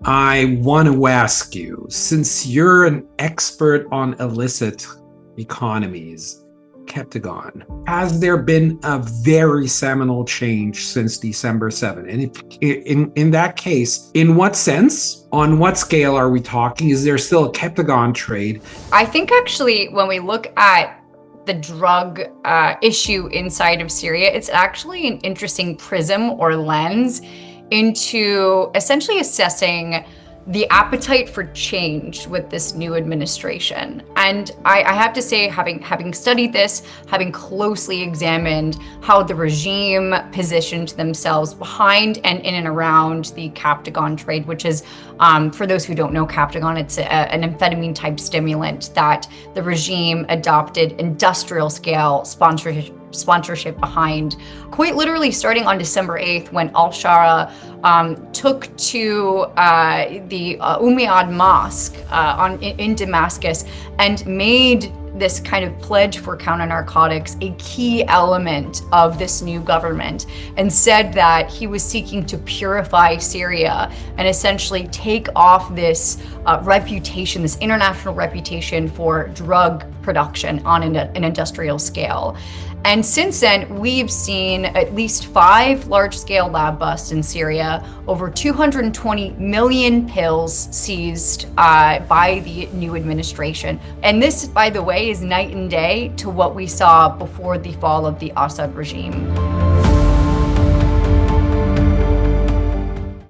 I want to ask you, since you're an expert on illicit economies, Keptagon, has there been a very seminal change since December 7? And in that case, in what sense, on what scale are we talking? Is there still a Keptagon trade? I think actually when we look at the drug issue inside of Syria, it's actually an interesting prism or lens into essentially assessing the appetite for change with this new administration. And I have to say, having studied this, having closely examined how the regime positioned themselves behind and in and around the Captagon trade, which is, for those who don't know Captagon, it's an amphetamine type stimulant that the regime adopted industrial scale sponsorship behind, quite literally starting on December 8th when al-Shara took to the Umayyad Mosque in Damascus and made this kind of pledge for counter-narcotics a key element of this new government, and said that he was seeking to purify Syria and essentially take off this reputation, this international reputation for drug production on an industrial scale. And since then, we've seen at least 5 large-scale lab busts in Syria, over 220 million pills seized by the new administration. And this, by the way, is night and day to what we saw before the fall of the Assad regime.